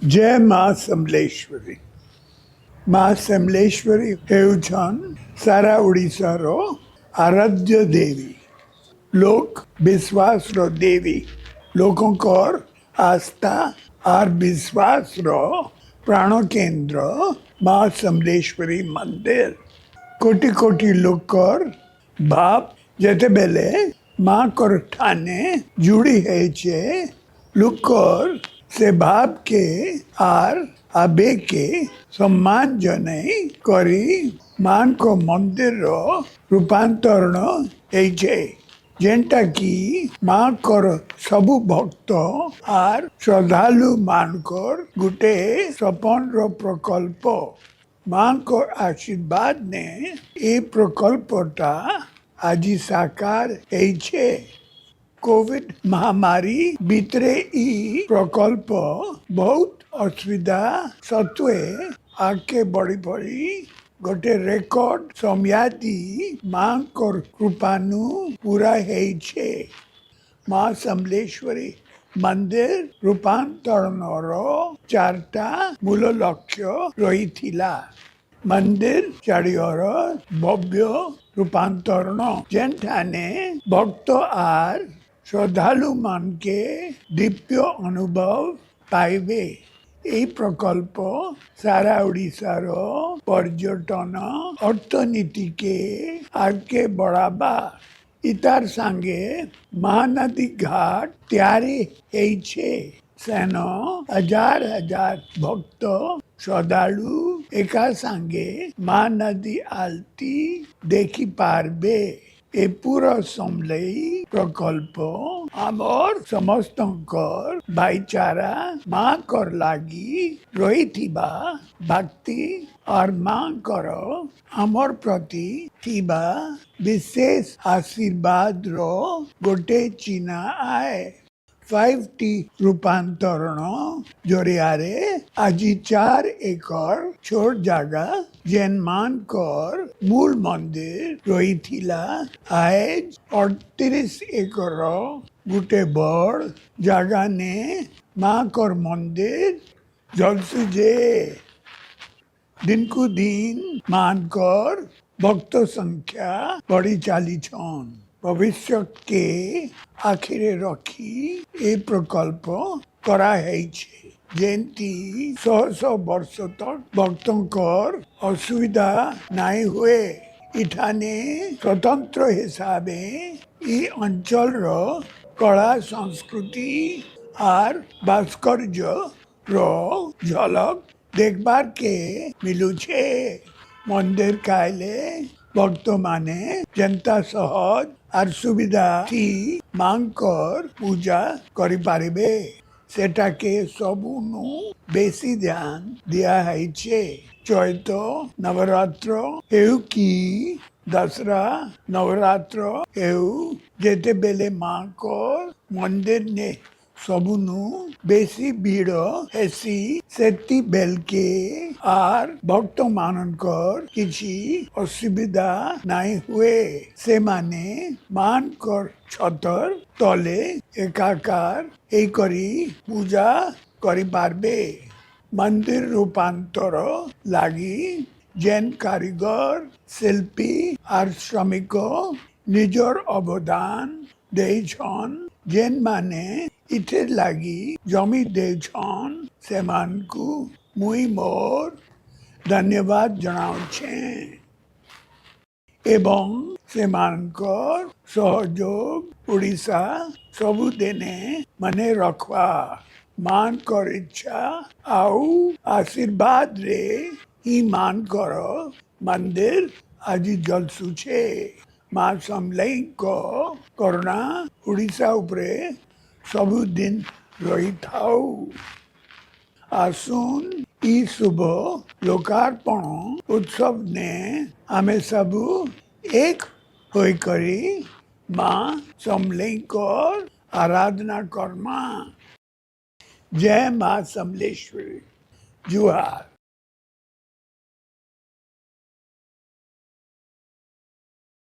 जय माँ समलेश्वरी। माँ समलेश्वरी हेउछन सारा ओडिशा रो आराध्य देवी, लोक विश्वास रो देवी, लोकों कर आस्था और विश्वास रो प्राण केंद्र माँ समलेश्वरी मंदिर। कोटि कोटि लोकर बाप जेते बेले माँ कर ठाने जुड़ी है चे लुकर से बाप के आर आबे के सम्मान जने करी मान को मंदिर रो रूपांतरण है जेंटा की माँ कर सबु भक्त आर श्रद्धालु मानकर गुटे सपन रो प्रकल्प। माँ को आशीर्वाद ने ए प्रकल्पटा आज साकार है। कोविड महामारी भितरे ई प्रकल्प बहुत असुविधा सत्वे आगे बढ़ी बढ़ी गोटे रेकर्ड समयादी माँ को कृपानु पूरा है। माँ समलेश्वरी मंदिर रूपांतरणर चारटा मूल लक्ष्य रही थिला। मंदिर चारियर भव्य रूपांतरण जेठाने भक्त आर श्रद्धालु मान के दिव्य अनुभव पाइबे। এই প্রকল্প সারা ওড়িশার पर्यटन अर्थनीति के आगे बढ़ावा इतार संगे महानदी घाट तैयारी है। सेन हजार हजार भक्त श्रद्धालु एका संगे महानदी आलती देखी पारबे। ए पूरा समलई प्रकल्प आमर समस्त भाईचारा माँ कर लागी रही थिबा भक्ति और माँ कर आमर प्रति थिबा विशेष आशीर्वाद रो गोटे चिन्ह आए। 5T रूपांतरण जरियारे आज 4 एकड़ छोट जगह जेन मान कर मूल मंदिर रही थिला आज 38 एकड़ गुटे बड़ जगह ने माँ कर मंदिर जलसुजे। दिन को दिन मान कर भक्त संख्या बढ़ी चाली छन। भविष्य के आखिरे रखी ए प्रकल्प करा है जेंती 100 वर्ष तक भक्तों कर असुविधा नहीं हुए। इठाने स्वतंत्र हिसाबे ई अंचल रो कला संस्कृति और भास्कर्य रो झलक देखबार के मिलू छे। मंदिर कायले भक्त माने जनता सहज और सुविधा थी मांग कर पूजा करी पारिबे। सेटा के सबुनु बेसी ध्यान दिया है छे। चैत नवरात्र हेउ की दसरा नवरात्र हेउ जेते बेले माँ को मंदिर ने सबुनु बेसी भीड़ हेसी सेती बेल के आर भक्त मानकर किसी असुविधा नहीं हुए। से माने मान कर छतर तले एकाकार ए करी पूजा करी पारबे। मंदिर रूपांतर लागी जेन कारीगर शिल्पी और श्रमिक निजर अवदान देछन जेन माने इथे लागी जमी देछन से मान को मुई मोर धन्यवाद जनाउछे एवं से मानकर सहयोग उड़ीसा सबु देने मने रखवा। मान कर इच्छा आउ आशीर्वाद रे ही मान कर मंदिर आज जलसुछे। माँ समलई को करुणा उड़ीसा उपरे सबु दिन रही थाउ। आसुन ई शुभ लोकार्पण उत्सव ने आमे सबु एक होई करी माँ समलई कर आराधना कर्मा। जय माँ समलेश्वरी। जुहार।